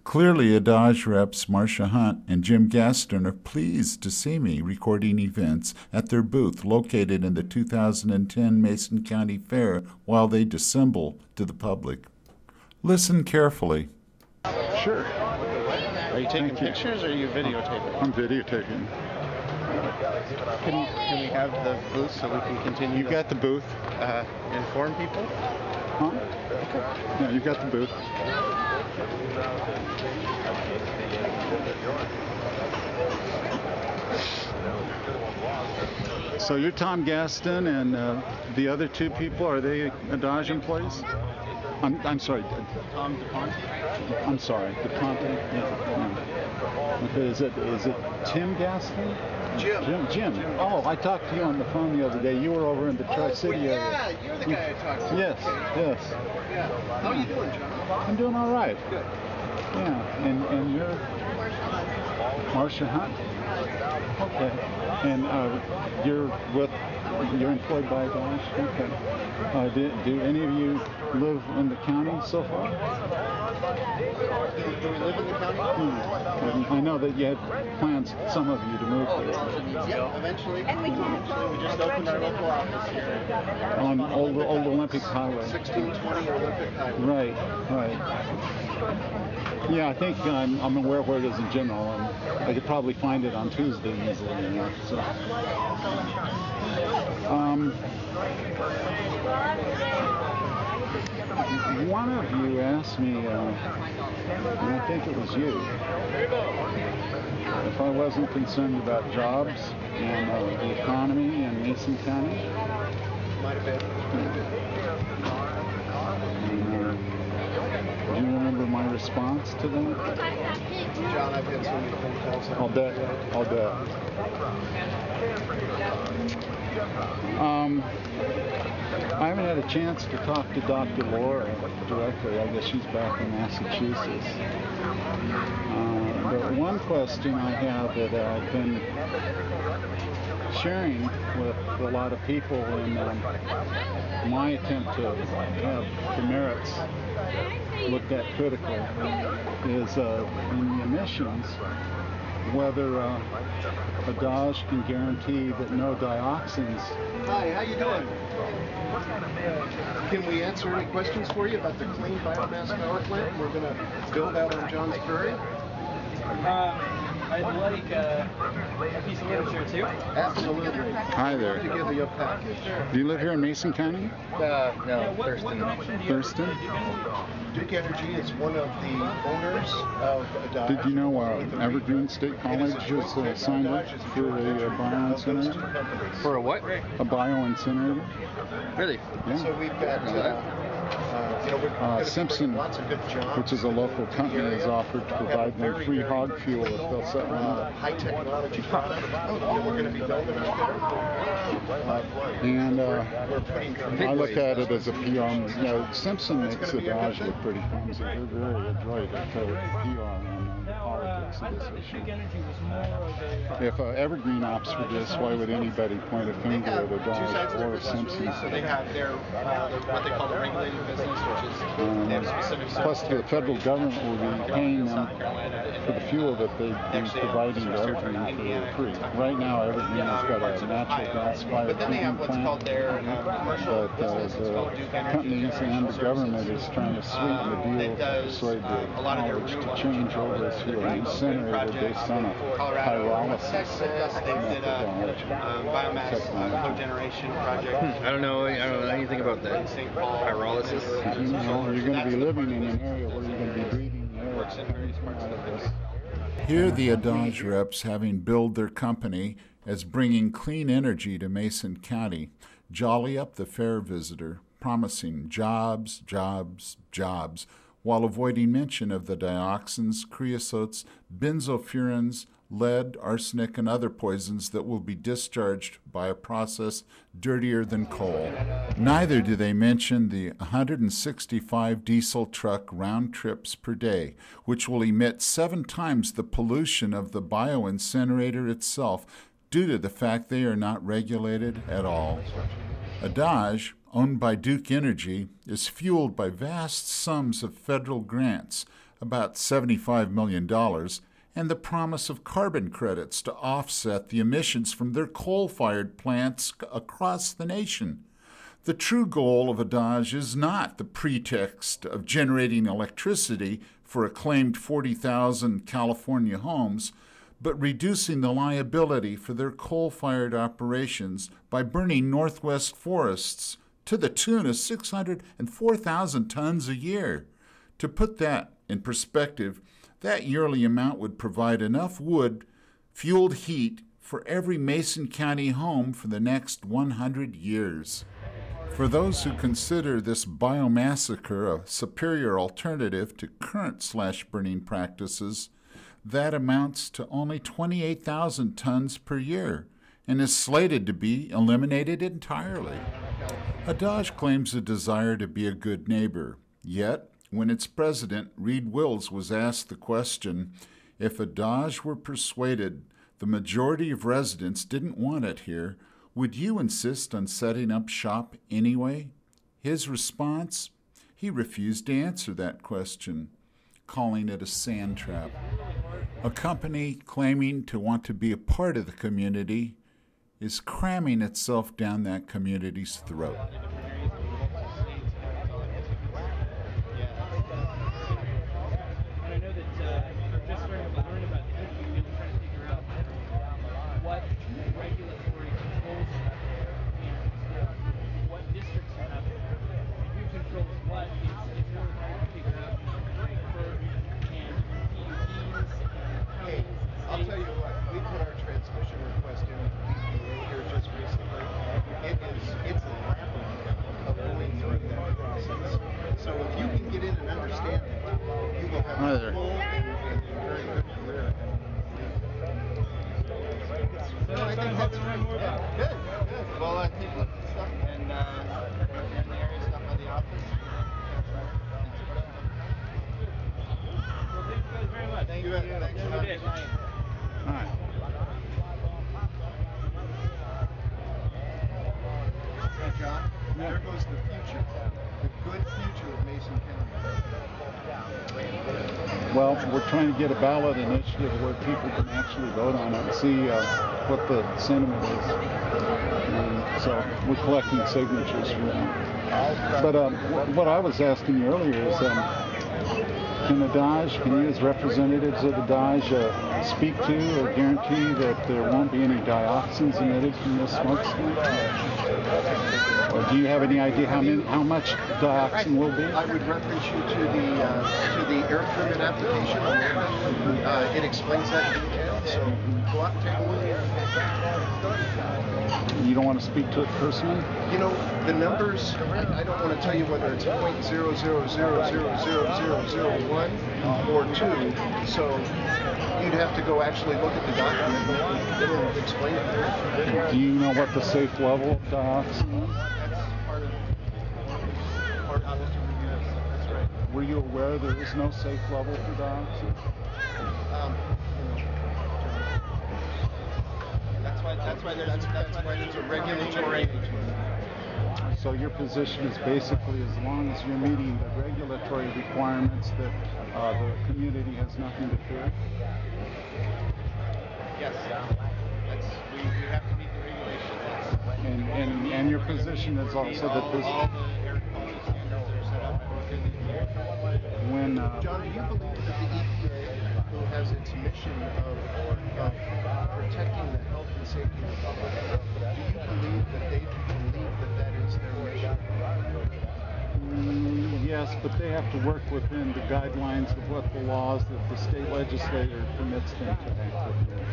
Clearly, Adage reps Marcia Hunt and Jim Gaston are pleased to see me recording events at their booth located in the 2010 Mason County Fair while they dissemble to the public. Listen carefully. Sure. Are you taking pictures or are you videotaping? I'm videotaping. Can we have the booth so we can continue? You got the booth. Inform people? Huh? Okay. Yeah, you got the booth. So you're Tom Gaston, and the other two people, are they Adage employees? I'm sorry. Tom DePonte? I'm sorry, DePonte. Yeah. Okay, is it Tim Gaston? Jim. Oh, I talked to you on the phone the other day. You were over in the Tri-City area. Yeah, you're the guy I talked to. Yes. Yeah. How are you doing, John? I'm doing all right. Good. Yeah, and you're Marcia Hunt? Okay. And you're employed by Adage? Okay. Do any of you live in the county so far? Do we live in the county? I know that you had plans, some of you, to move here. Yeah, eventually. We just opened our local office here. On Old Olympic Highway. 1620 Olympic Highway. Right. Yeah, I think I'm aware of where it is in general, and I could probably find it on Tuesday easily. So. One of you asked me, and I think it was you, if I wasn't concerned about jobs and the economy in Mason County. Might have been. Do you remember my response to that? John, I've got so many phone calls. I'll bet. I haven't had a chance to talk to Dr. Laura directly. I guess she's back in Massachusetts. But one question I have that I've been sharing with a lot of people in my attempt to have the merits looked at critically is in the emissions, whether Adage can guarantee that no dioxins. Hi, how you doing? Can we answer any questions for you about the clean biomass power plant we're going to build out on Johns Prairie? I'd like a piece of literature too. Absolutely. Hi there. To give you a package. Do you live here in Mason County? No, Thurston. Thurston? Duke Energy is one of the owners of Adage. Did you know Evergreen State College has signed up for a bioincinerator? For a what? A bioincinerator? Really? Yeah. So we've got Simpson, lots of good jobs. which is a local company, has offered to provide them free hog fuel if they'll set one up. High technology product. We're going to be building out there. And We're putting I look at it as a PR. Simpson makes Adage look pretty clumsy. They're very adroit at PR on the politics of this issue. If Evergreen opts for this, why would anybody point a finger at Adage or Simpson? So they have their what they call the regulated business, which is they have specific. Plus, the federal government will be paying them for the fuel that they'd be providing to Evergreen for free. Right now, Evergreen has got a natural gas-fired treatment plant, but the companies and the government is trying to sweeten the deal to persuade the college to change over to an incinerator based on a pyrolysis methodology. Biomass cogeneration project. I don't know anything about that. Pyrolysis. You're going to be living in an area where you're going to be breathing the air out of this. Here the Adage reps, having billed their company as bringing clean energy to Mason County, jolly up the fair visitor, promising jobs, while avoiding mention of the dioxins, creosotes, benzofurans, lead, arsenic, and other poisons that will be discharged by a process dirtier than coal. Neither do they mention the 165 diesel truck round trips per day, which will emit 7 times the pollution of the bioincinerator itself due to the fact they are not regulated at all. Adage, owned by Duke Energy, is fueled by vast sums of federal grants, about $75 million, and the promise of carbon credits to offset the emissions from their coal-fired plants across the nation. The true goal of Adage is not the pretext of generating electricity for a claimed 40,000 California homes, but reducing the liability for their coal-fired operations by burning Northwest forests to the tune of 604,000 tons a year. To put that in perspective, that yearly amount would provide enough wood-fueled heat for every Mason County home for the next 100 years. For those who consider this biomassacre a superior alternative to current slash-burning practices, that amounts to only 28,000 tons per year and is slated to be eliminated entirely. Adage claims a desire to be a good neighbor, yet when its president, Reed Wills, was asked the question if Adage were persuaded the majority of residents didn't want it here, would you insist on setting up shop anyway? His response? He refused to answer that question, calling it a sand trap. A company claiming to want to be a part of the community is cramming itself down that community's throat. I'll tell you what, we put our transmission request in here just recently. It's a labyrinth of going through that process. So if you can get in and understand it, you will have a full and very good career. So I think that's right. Good, good. Well, I think look at stuff and the area stuff on the office. Well, thank you guys very much. Thank you. Thanks for having me. All right. Hey, John, there goes the future, the good future of Mason County. Well, we're trying to get a ballot initiative where people can actually vote on it and see what the sentiment is. And so we're collecting signatures for that. But what I was asking you earlier is, can you as representatives of Adage speak to or guarantee that there won't be any dioxins emitted from this smokestack? Or do you have any idea how much dioxin will be? I would reference you to the air permit application. It explains that in detail. So go out and take a look. You don't want to speak to it personally? You know, the numbers, I don't want to tell you whether it's 0.0000001 or 2, so you'd have to go actually look at the document. It'll explain it there. Do you know what the safe level of dioxin is? That's part of Mr. Review. That's right. Were you aware there is no safe level for dioxin? That's why there's a regulatory agency. So your position is basically as long as you're meeting the regulatory requirements that the community has nothing to fear? Yes. We have to meet the regulations. And your position is also that this... All the air quality standards that are set up within the year. When, John, do you believe that the EPA, who has its mission of protecting the health and safety of the public, do you believe that they believe that is their mission? Yes, but they have to work within the guidelines of what the laws that the state legislature permits them to act within.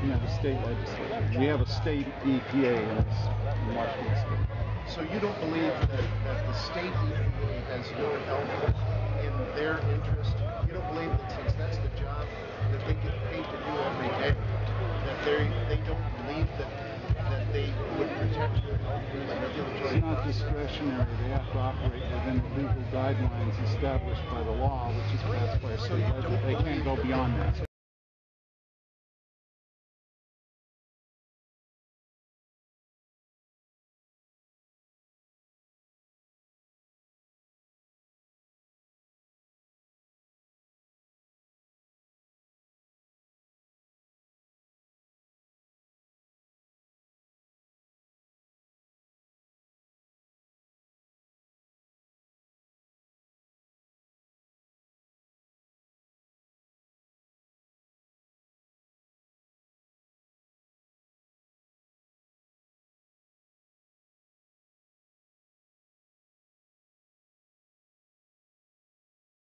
Yeah, the state legislature. We have a state EPA in Washington State. So you don't believe that the state EPA has your health in their interest? You don't believe that since that's the job that they get paid to do every day, that they don't believe that they would protect your health through the regulatory? It's not discretionary. They have to operate within the legal guidelines established by the law, which is passed by a state legislature. They can't go beyond that.